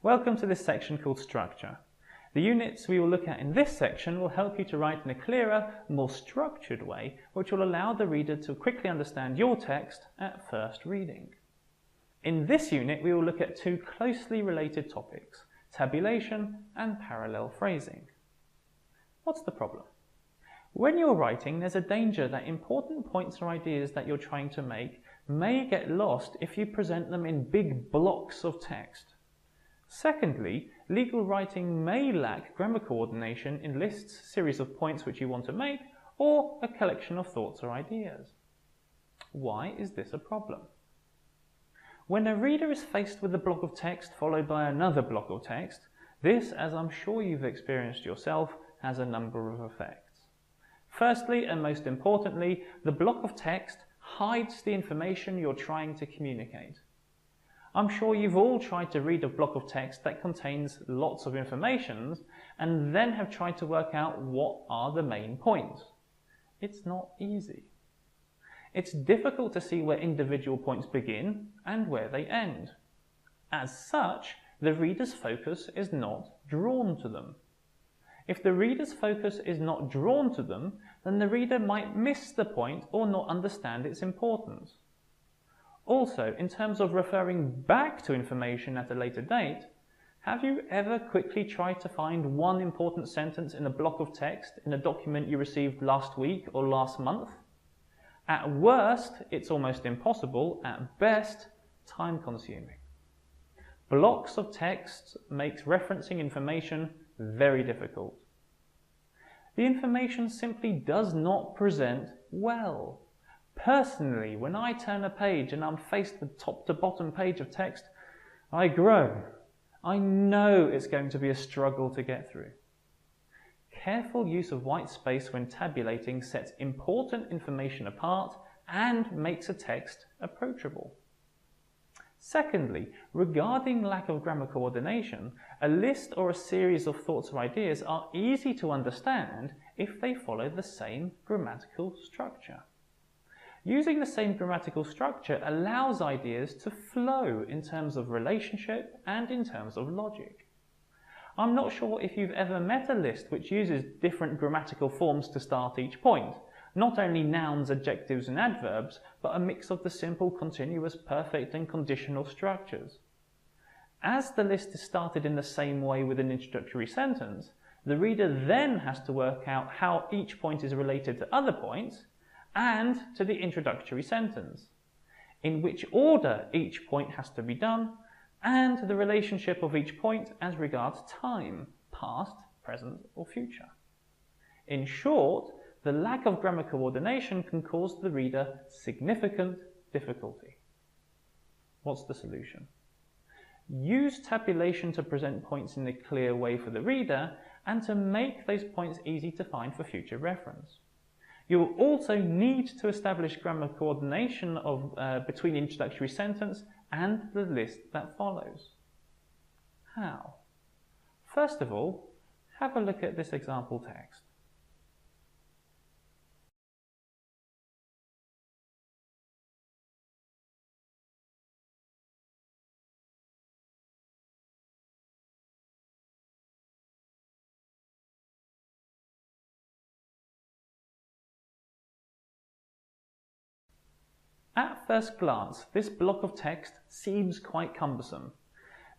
Welcome to this section called Structure. The units we will look at in this section will help you to write in a clearer, more structured way, which will allow the reader to quickly understand your text at first reading. In this unit, we will look at two closely related topics, tabulation and parallel phrasing. What's the problem? When you're writing, there's a danger that important points or ideas that you're trying to make may get lost if you present them in big blocks of text. Secondly, legal writing may lack grammar coordination in lists, series of points which you want to make, or a collection of thoughts or ideas. Why is this a problem? When a reader is faced with a block of text followed by another block of text, this, as I'm sure you've experienced yourself, has a number of effects. Firstly, and most importantly, the block of text hides the information you're trying to communicate. I'm sure you've all tried to read a block of text that contains lots of information and then have tried to work out what are the main points. It's not easy. It's difficult to see where individual points begin and where they end. As such, the reader's focus is not drawn to them. If the reader's focus is not drawn to them, then the reader might miss the point or not understand its importance. Also, in terms of referring back to information at a later date, have you ever quickly tried to find one important sentence in a block of text in a document you received last week or last month? At worst, it's almost impossible. At best, time-consuming. Blocks of text makes referencing information very difficult. The information simply does not present well. Personally, when I turn a page and I'm faced with top to bottom page of text, I groan. I know it's going to be a struggle to get through. Careful use of white space when tabulating sets important information apart and makes a text approachable. Secondly, regarding lack of grammar coordination, a list or a series of thoughts or ideas are easy to understand if they follow the same grammatical structure. Using the same grammatical structure allows ideas to flow in terms of relationship and in terms of logic. I'm not sure if you've ever met a list which uses different grammatical forms to start each point. Not only nouns, adjectives and adverbs, but a mix of the simple, continuous, perfect and conditional structures. As the list is started in the same way with an introductory sentence, the reader then has to work out how each point is related to other points and to the introductory sentence, in which order each point has to be done, and the relationship of each point as regards time, past, present or future. In short, the lack of grammar coordination can cause the reader significant difficulty. What's the solution? Use tabulation to present points in a clear way for the reader and to make those points easy to find for future reference. You will also need to establish grammar coordination between the introductory sentence and the list that follows. How? First of all, have a look at this example text. At first glance, this block of text seems quite cumbersome.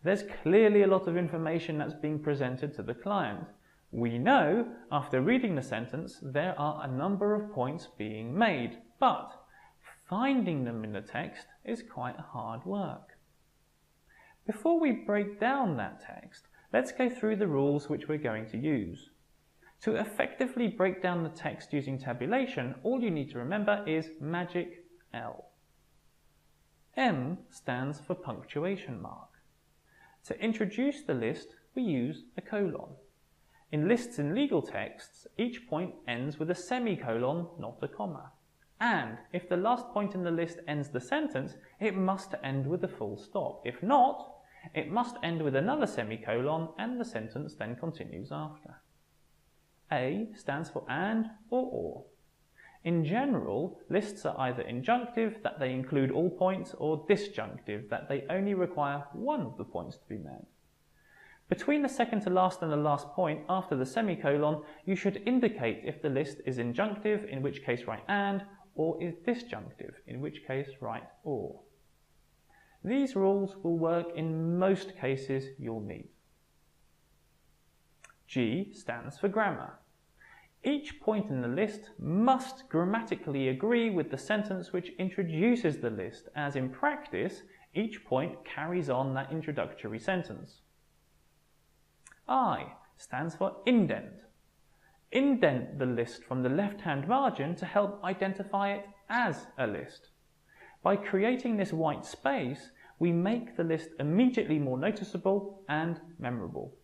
There's clearly a lot of information that's being presented to the client. We know, after reading the sentence, there are a number of points being made, but finding them in the text is quite hard work. Before we break down that text, let's go through the rules which we're going to use. To effectively break down the text using tabulation, all you need to remember is magic L. M stands for punctuation mark. To introduce the list, we use a colon. In lists in legal texts, each point ends with a semicolon, not a comma. And if the last point in the list ends the sentence, it must end with a full stop. If not, it must end with another semicolon and the sentence then continues after. A stands for and or. In general, lists are either injunctive, that they include all points, or disjunctive, that they only require one of the points to be met. Between the second to last and the last point after the semicolon, you should indicate if the list is injunctive, in which case write and, or is disjunctive, in which case write or. These rules will work in most cases you'll meet. G stands for grammar. Each point in the list must grammatically agree with the sentence which introduces the list, as in practice, each point carries on that introductory sentence. I stands for indent. Indent the list from the left-hand margin to help identify it as a list. By creating this white space, we make the list immediately more noticeable and memorable.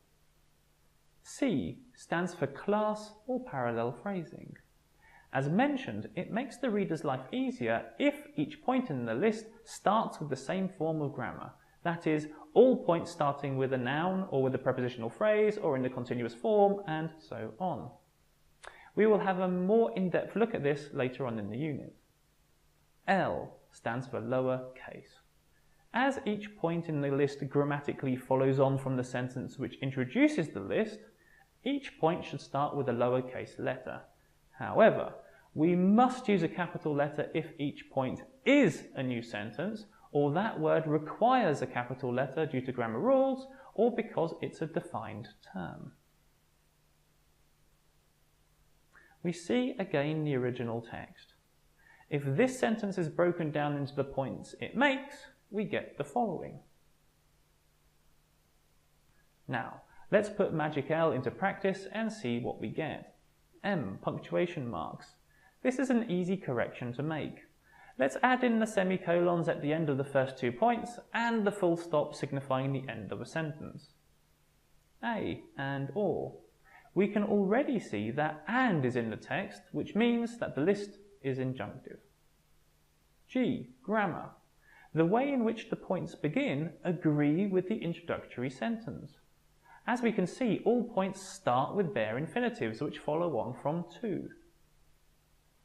C stands for class or parallel phrasing. As mentioned, it makes the reader's life easier if each point in the list starts with the same form of grammar. That is, all points starting with a noun or with a prepositional phrase or in the continuous form, and so on. We will have a more in-depth look at this later on in the unit. L stands for lower case. As each point in the list grammatically follows on from the sentence which introduces the list, each point should start with a lowercase letter. However, we must use a capital letter if each point is a new sentence, or that word requires a capital letter due to grammar rules, or because it's a defined term. We see again the original text. If this sentence is broken down into the points it makes, we get the following. Now, let's put magic L into practice and see what we get. M, punctuation marks. This is an easy correction to make. Let's add in the semicolons at the end of the first 2 points and the full stop signifying the end of a sentence. A, and or. We can already see that and is in the text, which means that the list is injunctive. G, grammar. The way in which the points begin agree with the introductory sentence. As we can see, all points start with bare infinitives which follow on from to.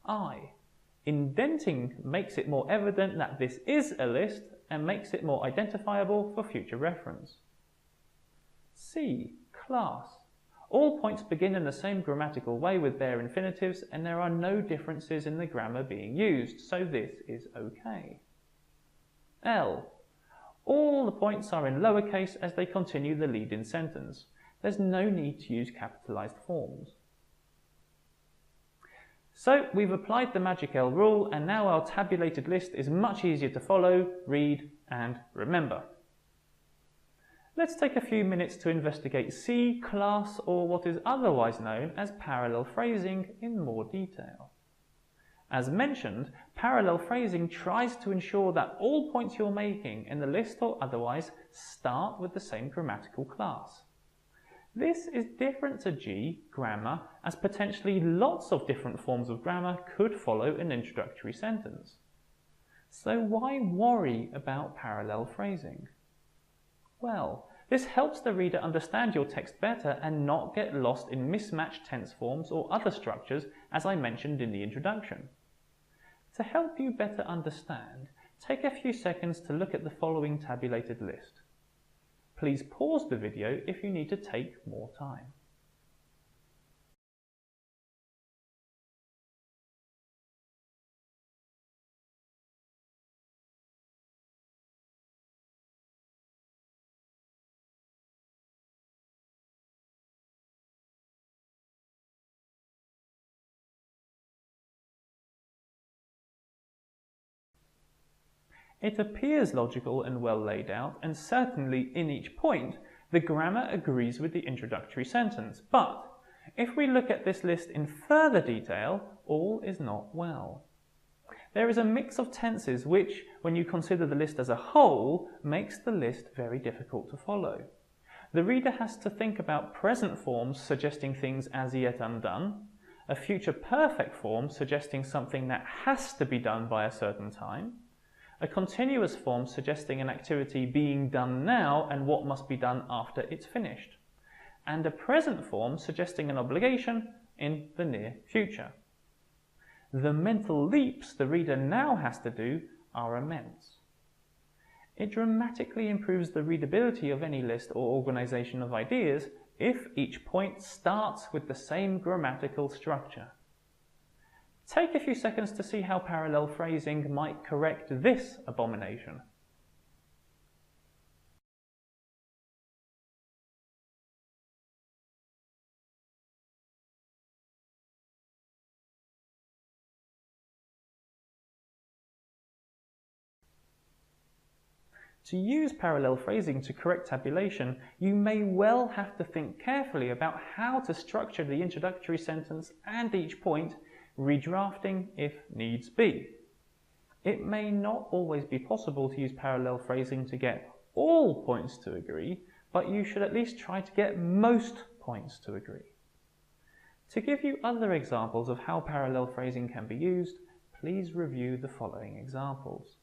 I. Indenting makes it more evident that this is a list and makes it more identifiable for future reference. C. Class. All points begin in the same grammatical way with bare infinitives and there are no differences in the grammar being used, so this is okay. L. All the points are in lowercase as they continue the lead-in sentence. There's no need to use capitalized forms. So we've applied the magic L rule and now our tabulated list is much easier to follow, read and remember. Let's take a few minutes to investigate C, class, or what is otherwise known as parallel phrasing in more detail. As mentioned, parallel phrasing tries to ensure that all points you're making in the list or otherwise start with the same grammatical class. This is different to G, grammar, as potentially lots of different forms of grammar could follow an introductory sentence. So why worry about parallel phrasing? Well, this helps the reader understand your text better and not get lost in mismatched tense forms or other structures, as I mentioned in the introduction. To help you better understand, take a few seconds to look at the following tabulated list. Please pause the video if you need to take more time. It appears logical and well laid out, and certainly in each point, the grammar agrees with the introductory sentence. But if we look at this list in further detail, all is not well. There is a mix of tenses which, when you consider the list as a whole, makes the list very difficult to follow. The reader has to think about present forms suggesting things as yet undone, a future perfect form suggesting something that has to be done by a certain time, a continuous form suggesting an activity being done now and what must be done after it's finished, and a present form suggesting an obligation in the near future. The mental leaps the reader now has to do are immense. It dramatically improves the readability of any list or organisation of ideas if each point starts with the same grammatical structure. Take a few seconds to see how parallel phrasing might correct this abomination. To use parallel phrasing to correct tabulation, you may well have to think carefully about how to structure the introductory sentence and each point, redrafting if needs be. It may not always be possible to use parallel phrasing to get all points to agree, but you should at least try to get most points to agree. To give you other examples of how parallel phrasing can be used, please review the following examples.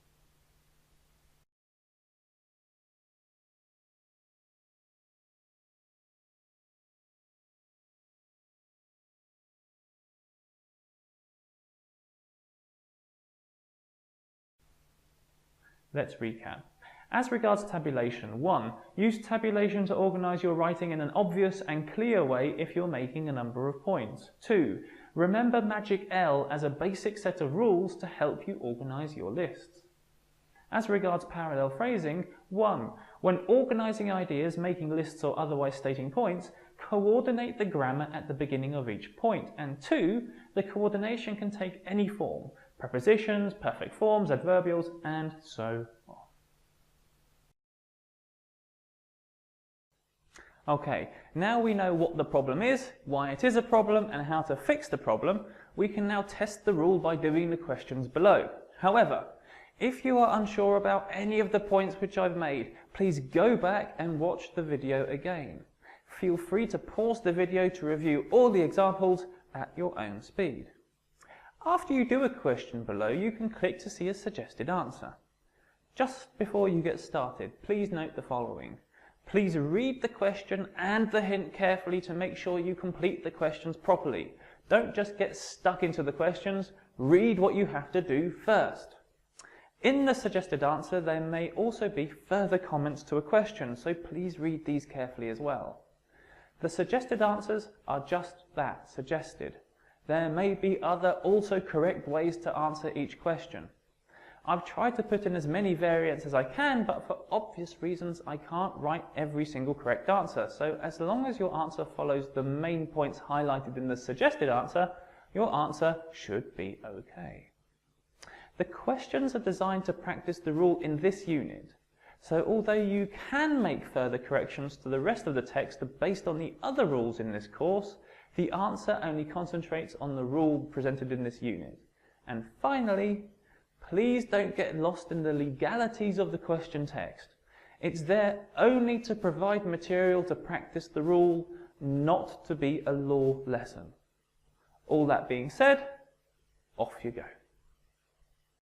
Let's recap. As regards tabulation, 1. Use tabulation to organise your writing in an obvious and clear way if you're making a number of points. 2. Remember Magic L as a basic set of rules to help you organise your lists. As regards parallel phrasing, 1. When organising ideas, making lists or otherwise stating points, coordinate the grammar at the beginning of each point. And 2. The coordination can take any form. Prepositions, perfect forms, adverbials, and so on. Okay, now we know what the problem is, why it is a problem, and how to fix the problem, we can now test the rule by doing the questions below. However, if you are unsure about any of the points which I've made, please go back and watch the video again. Feel free to pause the video to review all the examples at your own speed. After you do a question below, you can click to see a suggested answer. Just before you get started, please note the following. Please read the question and the hint carefully to make sure you complete the questions properly. Don't just get stuck into the questions, read what you have to do first. In the suggested answer, there may also be further comments to a question, so please read these carefully as well. The suggested answers are just that, suggested. There may be other also correct ways to answer each question. I've tried to put in as many variants as I can, but for obvious reasons I can't write every single correct answer, so as long as your answer follows the main points highlighted in the suggested answer, your answer should be okay. The questions are designed to practice the rule in this unit, so although you can make further corrections to the rest of the text based on the other rules in this course, the answer only concentrates on the rule presented in this unit. And finally, please don't get lost in the legalities of the question text. It's there only to provide material to practice the rule, not to be a law lesson. All that being said, off you go.